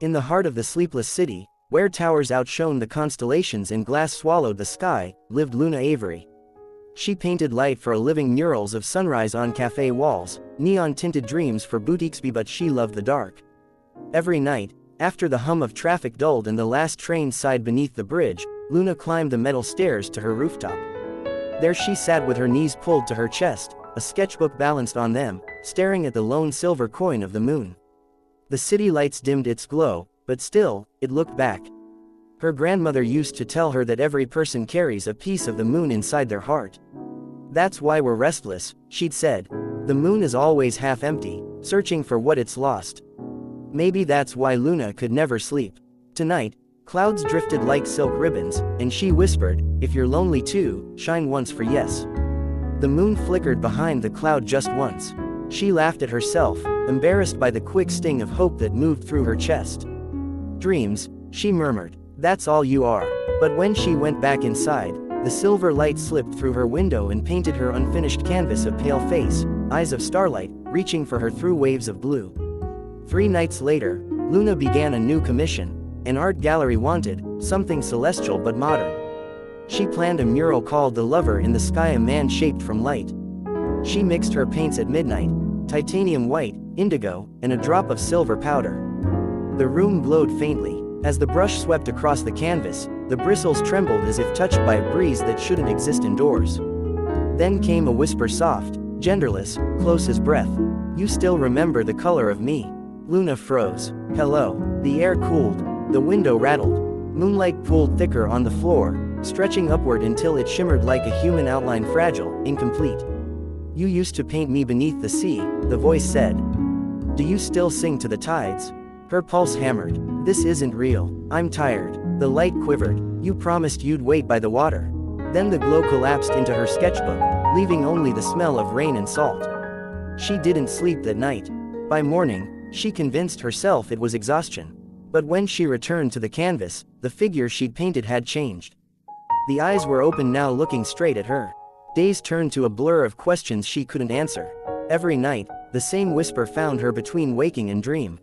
In the heart of the sleepless city, where towers outshone the constellations and glass swallowed the sky, lived Luna Avery. She painted light for a living murals of sunrise on cafe walls, neon-tinted dreams for boutiques, but she loved the dark. Every night, after the hum of traffic dulled and the last train sighed beneath the bridge, Luna climbed the metal stairs to her rooftop. There she sat with her knees pulled to her chest, a sketchbook balanced on them, staring at the lone silver coin of the moon. The city lights dimmed its glow, but still, it looked back. Her grandmother used to tell her that every person carries a piece of the moon inside their heart. That's why we're restless, she'd said. The moon is always half empty, searching for what it's lost. Maybe that's why Luna could never sleep. Tonight, clouds drifted like silk ribbons, and she whispered, "If you're lonely too, shine once for yes." The moon flickered behind the cloud just once. She laughed at herself, embarrassed by the quick sting of hope that moved through her chest. "Dreams," she murmured. "That's all you are." But when she went back inside, the silver light slipped through her window and painted her unfinished canvas a pale face, eyes of starlight, reaching for her through waves of blue. 3 nights later, Luna began a new commission. An art gallery wanted something celestial but modern. She planned a mural called The Lover in the Sky, a man shaped from light. She mixed her paints at midnight, titanium white, indigo, and a drop of silver powder. The room glowed faintly. As the brush swept across the canvas, the bristles trembled as if touched by a breeze that shouldn't exist indoors. Then came a whisper, soft, genderless, close as breath. "You still remember the color of me?" Luna froze. "Hello." The air cooled. The window rattled. Moonlight pooled thicker on the floor, stretching upward until it shimmered like a human outline, fragile, incomplete. "You used to paint me beneath the sea," the voice said. "Do you still sing to the tides?" Her pulse hammered. "This isn't real. I'm tired." The light quivered. "You promised you'd wait by the water." Then the glow collapsed into her sketchbook, leaving only the smell of rain and salt. She didn't sleep that night. By morning, she convinced herself it was exhaustion. But when she returned to the canvas, the figure she'd painted had changed. The eyes were open now, looking straight at her. Days turned to a blur of questions she couldn't answer. Every night, the same whisper found her between waking and dream.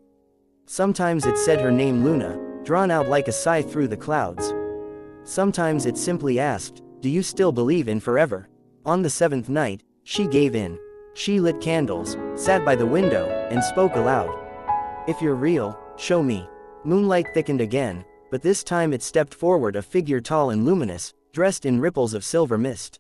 Sometimes it said her name, Luna, drawn out like a sigh through the clouds. Sometimes it simply asked, "Do you still believe in forever?" On the 7th night, she gave in. She lit candles, sat by the window, and spoke aloud. "If you're real, show me." Moonlight thickened again, but this time it stepped forward, a figure tall and luminous, dressed in ripples of silver mist.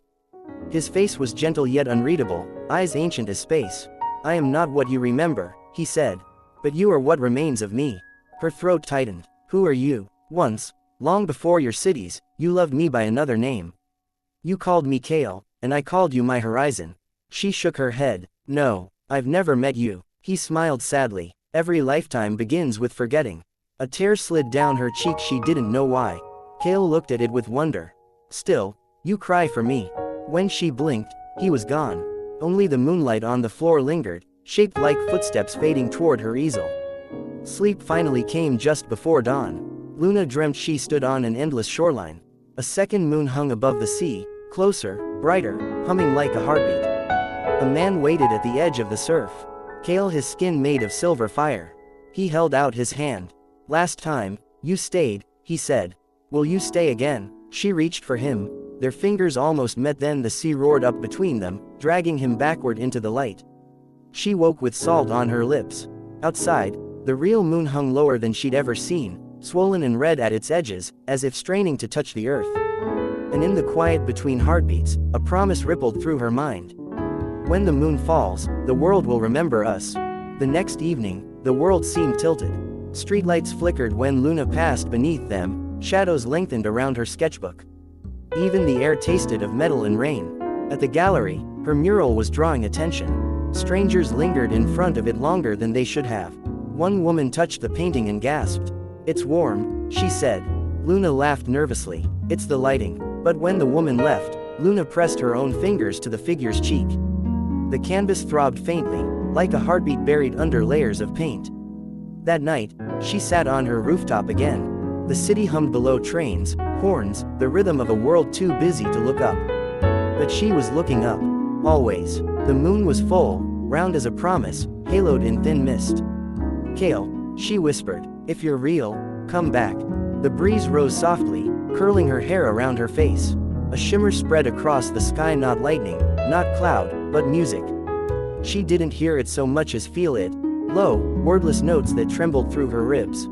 His face was gentle yet unreadable, eyes ancient as space. "I am not what you remember," he said. "But you are what remains of me." Her throat tightened. "Who are you?" "Once, long before your cities, you loved me by another name. You called me Kale, and I called you my horizon." She shook her head. "No, I've never met you." He smiled sadly. "Every lifetime begins with forgetting." A tear slid down her cheek, she didn't know why. Kale looked at it with wonder. "Still, you cry for me." When she blinked, he was gone. Only the moonlight on the floor lingered, shaped like footsteps fading toward her easel. Sleep finally came just before dawn. Luna dreamt she stood on an endless shoreline. A second moon hung above the sea, closer, brighter, humming like a heartbeat. A man waited at the edge of the surf. Kale, his skin made of silver fire. He held out his hand. "Last time, you stayed," he said. "Will you stay again?" She reached for him. Their fingers almost met, then the sea roared up between them, dragging him backward into the light. She woke with salt on her lips. Outside, the real moon hung lower than she'd ever seen, swollen and red at its edges, as if straining to touch the earth. And in the quiet between heartbeats, a promise rippled through her mind. "When the moon falls, the world will remember us." The next evening, the world seemed tilted. Streetlights flickered when Luna passed beneath them, shadows lengthened around her sketchbook. Even the air tasted of metal and rain. At the gallery, her mural was drawing attention. Strangers lingered in front of it longer than they should have. One woman touched the painting and gasped. "It's warm," she said. Luna laughed nervously. "It's the lighting." But when the woman left, Luna pressed her own fingers to the figure's cheek. The canvas throbbed faintly, like a heartbeat buried under layers of paint. That night, she sat on her rooftop again. The city hummed below, trains, horns, the rhythm of a world too busy to look up. But she was looking up. Always. The moon was full, round as a promise, haloed in thin mist. "Kale," She whispered, "If you're real, come back." The breeze rose softly, curling her hair around her face. A shimmer spread across the sky, not lightning, not cloud, but music. She didn't hear it so much as feel it, low, wordless notes that trembled through her ribs.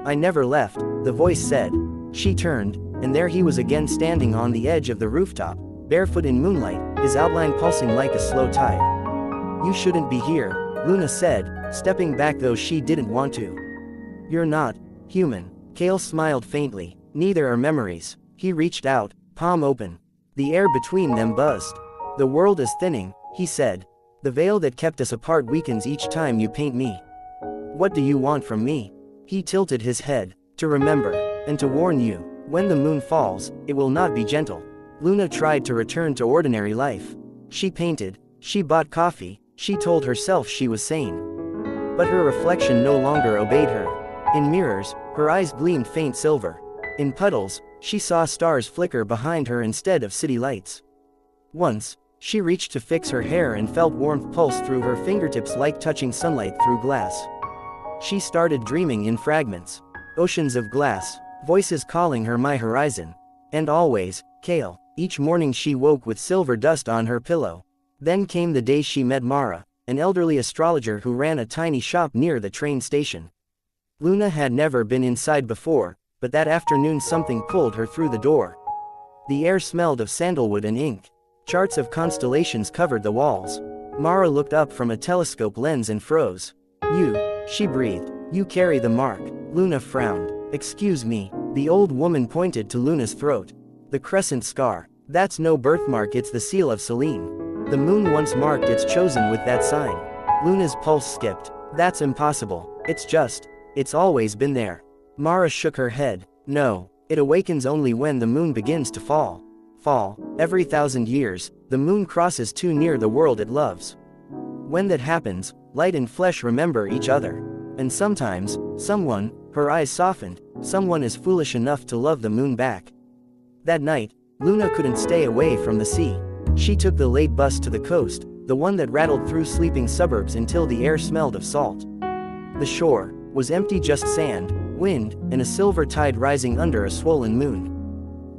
"I never left," the voice said. She turned, and there he was again, standing on the edge of the rooftop, barefoot in moonlight, his outline pulsing like a slow tide. "You shouldn't be here," Luna said, stepping back though she didn't want to. "You're not human." Kale smiled faintly. "Neither are memories." He reached out, palm open. The air between them buzzed. "The world is thinning," he said. "The veil that kept us apart weakens each time you paint me. What do you want from me?" He tilted his head. "To remember, and to warn you, when the moon falls, it will not be gentle." Luna tried to return to ordinary life. She painted, she bought coffee, she told herself she was sane. But her reflection no longer obeyed her. In mirrors, her eyes gleamed faint silver. In puddles, she saw stars flicker behind her instead of city lights. Once, she reached to fix her hair and felt warmth pulse through her fingertips like touching sunlight through glass. She started dreaming in fragments. Oceans of glass, voices calling her my horizon. And always, Kale. Each morning she woke with silver dust on her pillow. Then came the day she met Mara, an elderly astrologer who ran a tiny shop near the train station. Luna had never been inside before, but that afternoon something pulled her through the door. The air smelled of sandalwood and ink. Charts of constellations covered the walls. Mara looked up from a telescope lens and froze. "You," she breathed, "you carry the mark." Luna frowned. "Excuse me." The old woman pointed to Luna's throat. "The crescent scar. That's no birthmark, it's the seal of Selene. The moon once marked its chosen with that sign." Luna's pulse skipped. "That's impossible. It's always been there." Mara shook her head. "No, it awakens only when the moon begins to fall. Every 1,000 years, the moon crosses too near the world it loves. When that happens, light and flesh remember each other. And sometimes, someone," her eyes softened, "someone is foolish enough to love the moon back." That night, Luna couldn't stay away from the sea. She took the late bus to the coast, the one that rattled through sleeping suburbs until the air smelled of salt. The shore was empty, just sand, wind, and a silver tide rising under a swollen moon.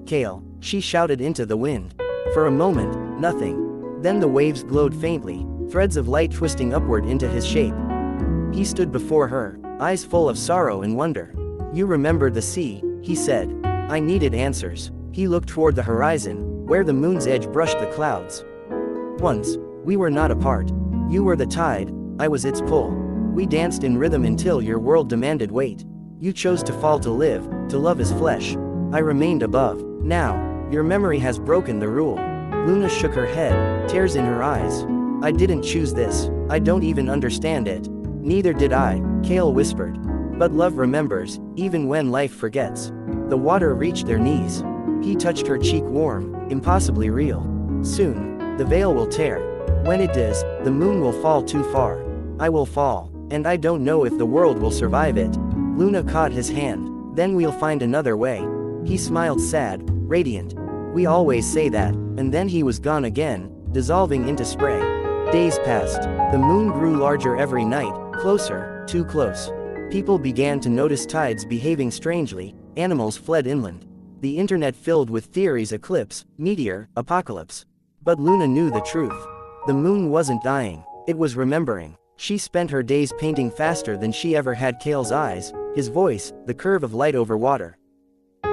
"Kale," she shouted into the wind. For a moment, nothing. Then the waves glowed faintly, threads of light twisting upward into his shape. He stood before her, eyes full of sorrow and wonder. "You remember the sea," he said. "I needed answers." He looked toward the horizon, where the moon's edge brushed the clouds. "Once, we were not apart. You were the tide, I was its pull. We danced in rhythm until your world demanded weight. You chose to fall to live, to love as flesh. I remained above. Now, your memory has broken the rule." Luna shook her head, tears in her eyes. "I didn't choose this. I don't even understand it." "Neither did I," Kale whispered. "But love remembers, even when life forgets." The water reached their knees. He touched her cheek, warm, impossibly real. "Soon, the veil will tear. When it does, the moon will fall too far. I will fall, and I don't know if the world will survive it." Luna caught his hand. "Then we'll find another way." He smiled, sad, radiant. "We always say that," and then he was gone again, dissolving into spray. Days passed. The moon grew larger every night, closer, too close. People began to notice tides behaving strangely, animals fled inland. The internet filled with theories: eclipse, meteor, apocalypse. But Luna knew the truth. The moon wasn't dying, it was remembering. She spent her days painting faster than she ever had. Kale's eyes, his voice, the curve of light over water.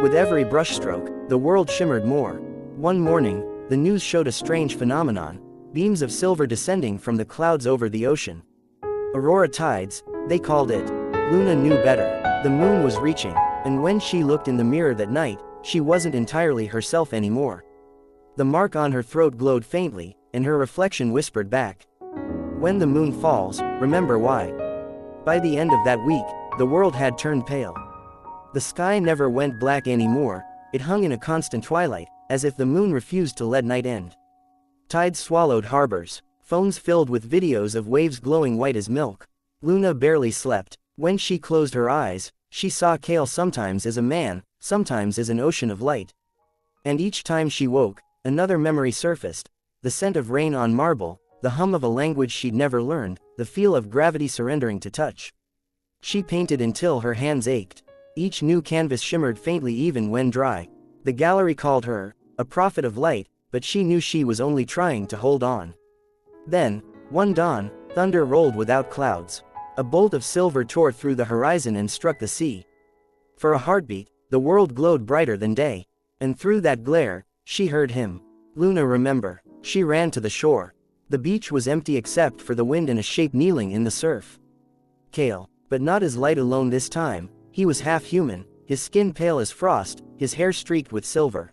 With every brushstroke, the world shimmered more. One morning, the news showed a strange phenomenon: beams of silver descending from the clouds over the ocean. Aurora tides, they called it. Luna knew better. The moon was reaching, and when she looked in the mirror that night, she wasn't entirely herself anymore. The mark on her throat glowed faintly, and her reflection whispered back, "When the moon falls, remember why." By the end of that week, the world had turned pale. The sky never went black anymore, it hung in a constant twilight, as if the moon refused to let night end. Tides swallowed harbors, phones filled with videos of waves glowing white as milk. Luna barely slept. When she closed her eyes, she saw Kale sometimes as a man, sometimes as an ocean of light. And each time she woke, another memory surfaced: the scent of rain on marble, the hum of a language she'd never learned, the feel of gravity surrendering to touch. She painted until her hands ached. Each new canvas shimmered faintly even when dry. The gallery called her a prophet of light, but she knew she was only trying to hold on. Then, one dawn, thunder rolled without clouds. A bolt of silver tore through the horizon and struck the sea. For a heartbeat, the world glowed brighter than day. And through that glare, she heard him. Luna, remember. She ran to the shore. The beach was empty except for the wind and a shape kneeling in the surf. Kale, but not as light alone this time. He was half human, his skin pale as frost, his hair streaked with silver.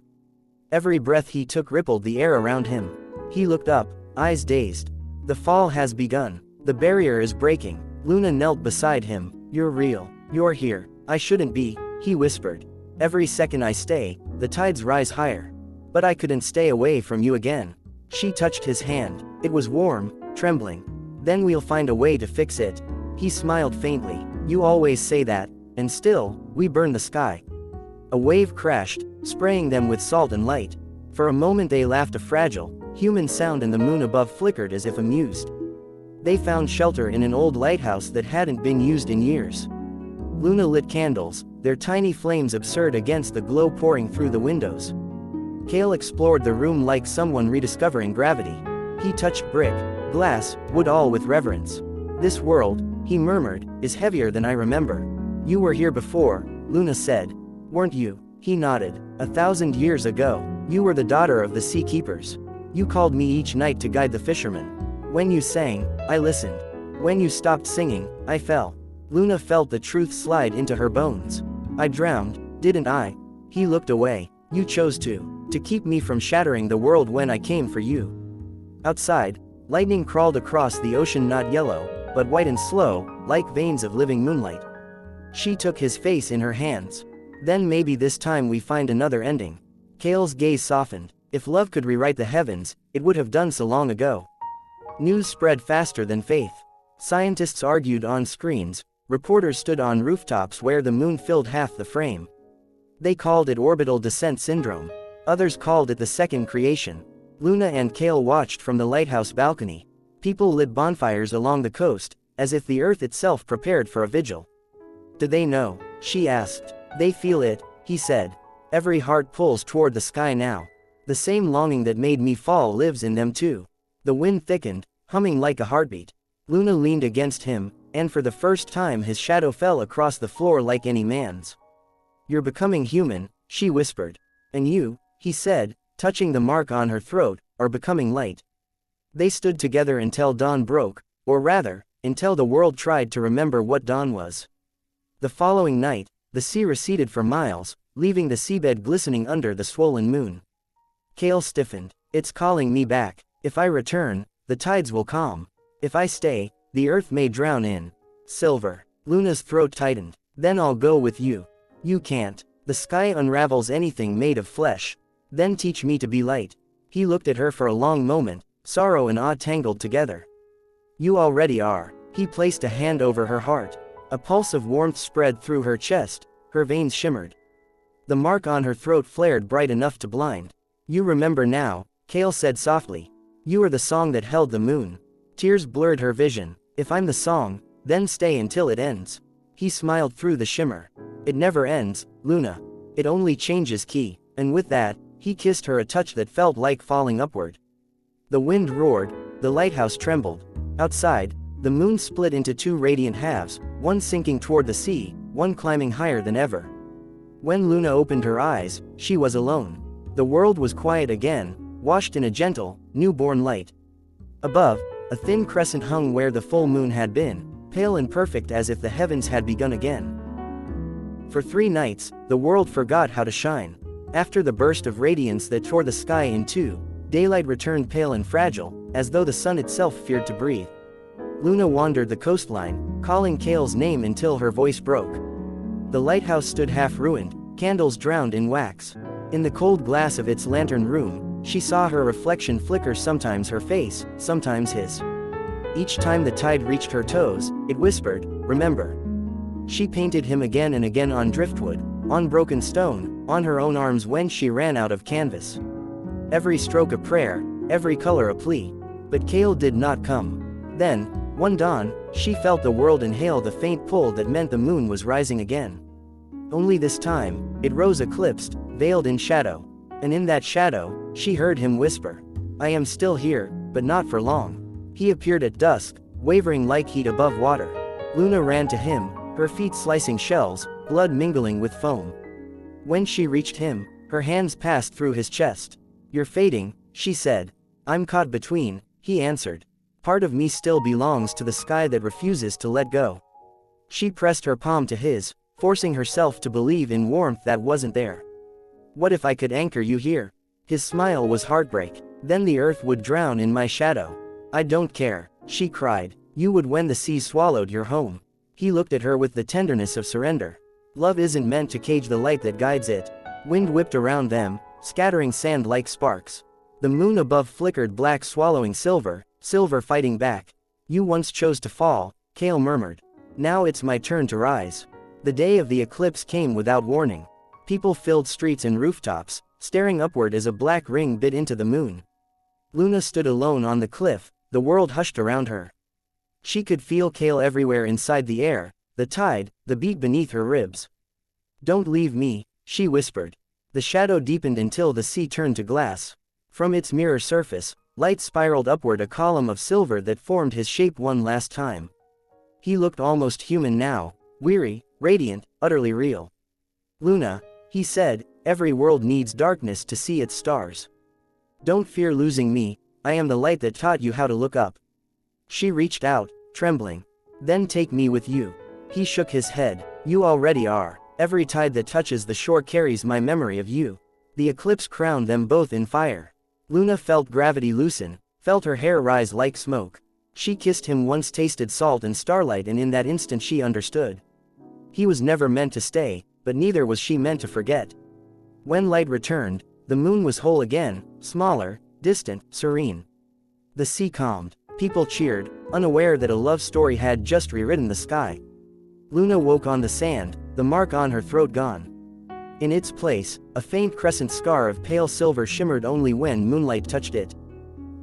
Every breath he took rippled the air around him. He looked up, eyes dazed. The fall has begun. The barrier is breaking. Luna knelt beside him. You're real. You're here. I shouldn't be, he whispered. Every second I stay, the tides rise higher. But I couldn't stay away from you again. She touched his hand. It was warm, trembling. Then we'll find a way to fix it. He smiled faintly. You always say that, and still, we burn the sky. A wave crashed, spraying them with salt and light. For a moment they laughed, a fragile, human sound, and the moon above flickered as if amused. They found shelter in an old lighthouse that hadn't been used in years. Luna lit candles, their tiny flames absurd against the glow pouring through the windows. Kale explored the room like someone rediscovering gravity. He touched brick, glass, wood, all with reverence. This world, he murmured, is heavier than I remember. You were here before, Luna said. Weren't you? He nodded. 1,000 years ago, you were the daughter of the sea keepers. You called me each night to guide the fishermen. When you sang, I listened. When you stopped singing, I fell. Luna felt the truth slide into her bones. I drowned, didn't I? He looked away. You chose to keep me from shattering the world when I came for you. Outside, lightning crawled across the ocean, not yellow, but white and slow, like veins of living moonlight. She took his face in her hands. Then maybe this time we find another ending. Kale's gaze softened. If love could rewrite the heavens, it would have done so long ago. News spread faster than faith. Scientists argued on screens, reporters stood on rooftops where the moon filled half the frame. They called it orbital descent syndrome. Others called it the second creation. Luna and Kale watched from the lighthouse balcony. People lit bonfires along the coast, as if the earth itself prepared for a vigil. Do they know? She asked. They feel it, he said. Every heart pulls toward the sky now. The same longing that made me fall lives in them too. The wind thickened, humming like a heartbeat. Luna leaned against him, and for the first time his shadow fell across the floor like any man's. You're becoming human, she whispered. And you, he said, touching the mark on her throat, are becoming light. They stood together until dawn broke, or rather, until the world tried to remember what dawn was. The following night, the sea receded for miles, leaving the seabed glistening under the swollen moon. Kale stiffened. It's calling me back. If I return, the tides will calm. If I stay, the earth may drown in silver. Luna's throat tightened. Then I'll go with you. You can't. The sky unravels anything made of flesh. Then teach me to be light. He looked at her for a long moment, sorrow and awe tangled together. You already are. He placed a hand over her heart. A pulse of warmth spread through her chest, her veins shimmered. The mark on her throat flared bright enough to blind. You remember now, Kale said softly. You are the song that held the moon. Tears blurred her vision. If I'm the song, then stay until it ends. He smiled through the shimmer. It never ends, Luna. It only changes key. And with that, he kissed her, a touch that felt like falling upward. The wind roared, the lighthouse trembled. Outside, the moon split into two radiant halves, one sinking toward the sea, one climbing higher than ever. When Luna opened her eyes, she was alone. The world was quiet again, washed in a gentle, newborn light. Above, a thin crescent hung where the full moon had been, pale and perfect as if the heavens had begun again. For 3 nights, the world forgot how to shine. After the burst of radiance that tore the sky in two, daylight returned pale and fragile, as though the sun itself feared to breathe. Luna wandered the coastline, calling Kale's name until her voice broke. The lighthouse stood half-ruined, candles drowned in wax. In the cold glass of its lantern room, she saw her reflection flicker, sometimes her face, sometimes his. Each time the tide reached her toes, it whispered, "Remember." She painted him again and again on driftwood, on broken stone, on her own arms when she ran out of canvas. Every stroke a prayer, every color a plea. But Kale did not come. Then, one dawn, She felt the world inhale the faint pull that meant the moon was rising again. Only this time, it rose eclipsed, veiled in shadow. And in that shadow, she heard him whisper, "I am still here, but not for long." He appeared at dusk, wavering like heat above water. Luna ran to him, her feet slicing shells, blood mingling with foam. When she reached him, her hands passed through his chest. "You're fading," she said. "I'm caught between," he answered. "Part of me still belongs to the sky that refuses to let go." She pressed her palm to his, forcing herself to believe in warmth that wasn't there. "What if I could anchor you here?" His smile was heartbreak. "Then the earth would drown in my shadow." "I don't care," she cried. "You would when the sea swallowed your home." He looked at her with the tenderness of surrender. Love isn't meant to cage the light that guides it. Wind whipped around them, scattering sand like sparks. The moon above flickered black, swallowing silver, silver fighting back. "You once chose to fall," Kale murmured. "Now it's my turn to rise." The day of the eclipse came without warning. People filled streets and rooftops, staring upward as a black ring bit into the moon. Luna stood alone on the cliff, the world hushed around her. She could feel Kale everywhere inside the air, the tide, the beat beneath her ribs. "Don't leave me," she whispered. The shadow deepened until the sea turned to glass. From its mirror surface, light spiraled upward, a column of silver that formed his shape one last time. He looked almost human now, weary, radiant, utterly real. "Luna," he said, "every world needs darkness to see its stars. Don't fear losing me, I am the light that taught you how to look up." She reached out, trembling. "Then take me with you." He shook his head. "You already are. Every tide that touches the shore carries my memory of you." The eclipse crowned them both in fire. Luna felt gravity loosen, felt her hair rise like smoke. She kissed him once, tasted salt and starlight, and in that instant she understood. He was never meant to stay, but neither was she meant to forget. When light returned, the moon was whole again, smaller, distant, serene. The sea calmed. People cheered, unaware that a love story had just rewritten the sky. Luna woke on the sand, the mark on her throat gone. In its place, a faint crescent scar of pale silver shimmered only when moonlight touched it.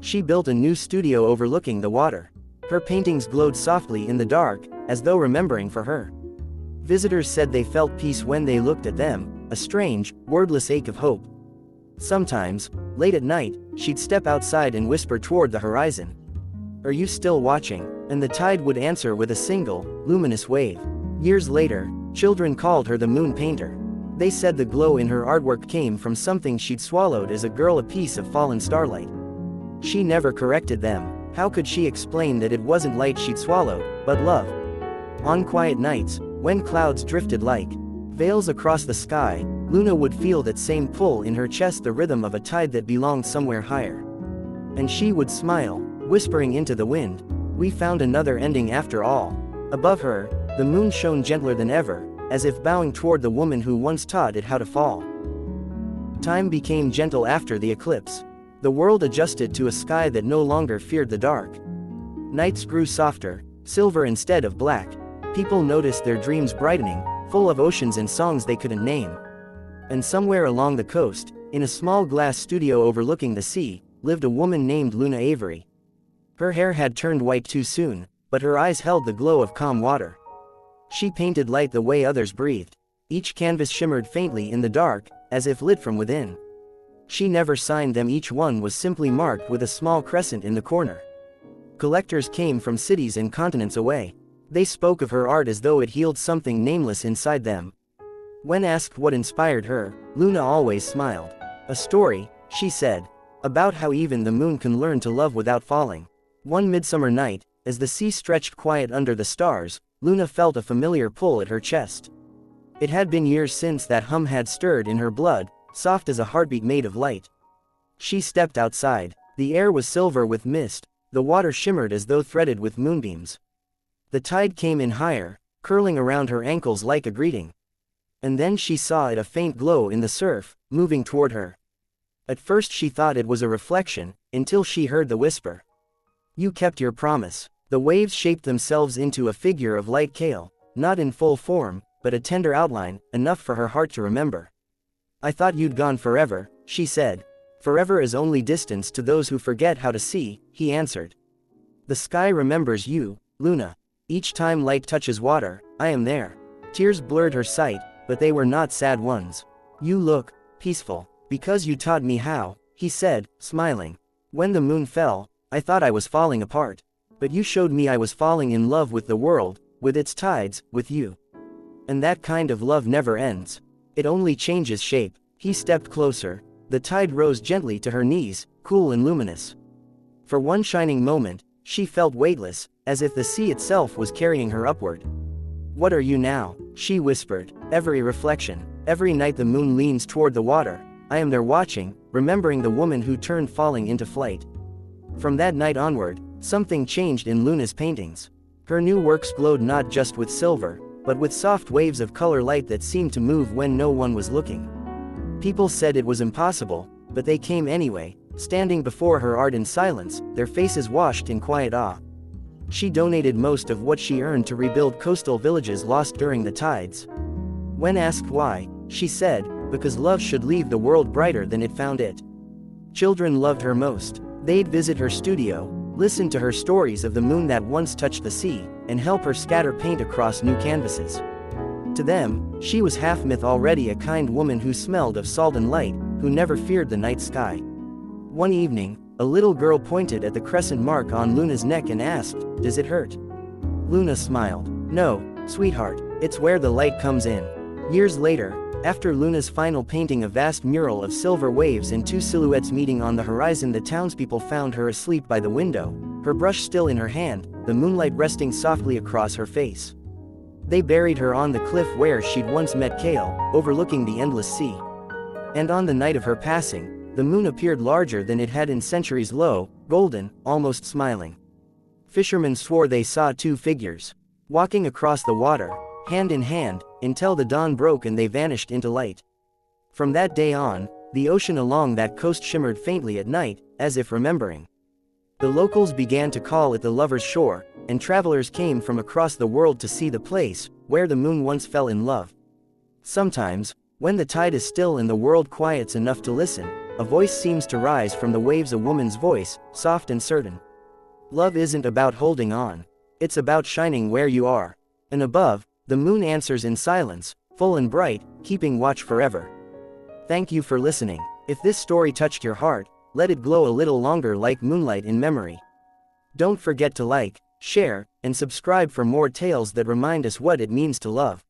She built a new studio overlooking the water. Her paintings glowed softly in the dark, as though remembering for her. Visitors said they felt peace when they looked at them, a strange, wordless ache of hope. Sometimes, late at night, she'd step outside and whisper toward the horizon, "Are you still watching?" And the tide would answer with a single, luminous wave. Years later, children called her the moon painter. They said the glow in her artwork came from something she'd swallowed as a girl, a piece of fallen starlight. She never corrected them. How could she explain that it wasn't light she'd swallowed, but love? On quiet nights, when clouds drifted like veils across the sky, Luna would feel that same pull in her chest, the rhythm of a tide that belonged somewhere higher. And she would smile, whispering into the wind, "We found another ending after all." Above her, the moon shone gentler than ever, as if bowing toward the woman who once taught it how to fall. Time became gentle after the eclipse. The world adjusted to a sky that no longer feared the dark. Nights grew softer, silver instead of black. People noticed their dreams brightening, full of oceans and songs they couldn't name. And somewhere along the coast, in a small glass studio overlooking the sea, lived a woman named Luna Avery. Her hair had turned white too soon, but her eyes held the glow of calm water. She painted light the way others breathed. Each canvas shimmered faintly in the dark, as if lit from within. She never signed them, each one was simply marked with a small crescent in the corner. Collectors came from cities and continents away. They spoke of her art as though it healed something nameless inside them. When asked what inspired her, Luna always smiled. "A story," she said, "about how even the moon can learn to love without falling." One midsummer night, as the sea stretched quiet under the stars, Luna felt a familiar pull at her chest. It had been years since that hum had stirred in her blood, soft as a heartbeat made of light. She stepped outside. The air was silver with mist, the water shimmered as though threaded with moonbeams. The tide came in higher, curling around her ankles like a greeting. And then she saw it, a faint glow in the surf, moving toward her. At first she thought it was a reflection, until she heard the whisper. "You kept your promise." The waves shaped themselves into a figure of light Kale, not in full form, but a tender outline, enough for her heart to remember. "I thought you'd gone forever," she said. "Forever is only distance to those who forget how to see," he answered. "The sky remembers you, Luna." Each time light touches water, I am there. Tears blurred her sight, but they were not sad ones. You look peaceful. Because you taught me how, he said, smiling. When the moon fell, I thought I was falling apart. But you showed me I was falling in love with the world, with its tides, with you. And that kind of love never ends. It only changes shape. He stepped closer. The tide rose gently to her knees, cool and luminous. For one shining moment, she felt weightless, as if the sea itself was carrying her upward. What are you now? She whispered. Every reflection. Every night the moon leans toward the water, I am there watching, remembering the woman who turned falling into flight. From that night onward, something changed in Luna's paintings. Her new works glowed not just with silver, but with soft waves of color light that seemed to move when no one was looking. People said it was impossible, but they came anyway, standing before her art in silence, their faces washed in quiet awe. She donated most of what she earned to rebuild coastal villages lost during the tides. When asked why, she said, because love should leave the world brighter than it found it. Children loved her most. They'd visit her studio, listen to her stories of the moon that once touched the sea, and help her scatter paint across new canvases. To them, she was half myth already, a kind woman who smelled of salt and light, who never feared the night sky. One evening, a little girl pointed at the crescent mark on Luna's neck and asked, "Does it hurt?" Luna smiled. "No, sweetheart, it's where the light comes in." Years later, after Luna's final painting, a vast mural of silver waves and two silhouettes meeting on the horizon, the townspeople found her asleep by the window, her brush still in her hand, the moonlight resting softly across her face. They buried her on the cliff where she'd once met Kale, overlooking the endless sea. And on the night of her passing, the moon appeared larger than it had in centuries, low, golden, almost smiling. Fishermen swore they saw two figures walking across the water, hand in hand, until the dawn broke and they vanished into light. From that day on, the ocean along that coast shimmered faintly at night, as if remembering. The locals began to call it the Lover's Shore, and travelers came from across the world to see the place where the moon once fell in love. Sometimes, when the tide is still and the world quiets enough to listen, a voice seems to rise from the waves, a woman's voice, soft and certain. Love isn't about holding on. It's about shining where you are. And above, the moon answers in silence, full and bright, keeping watch forever. Thank you for listening. If this story touched your heart, let it glow a little longer like moonlight in memory. Don't forget to like, share, and subscribe for more tales that remind us what it means to love.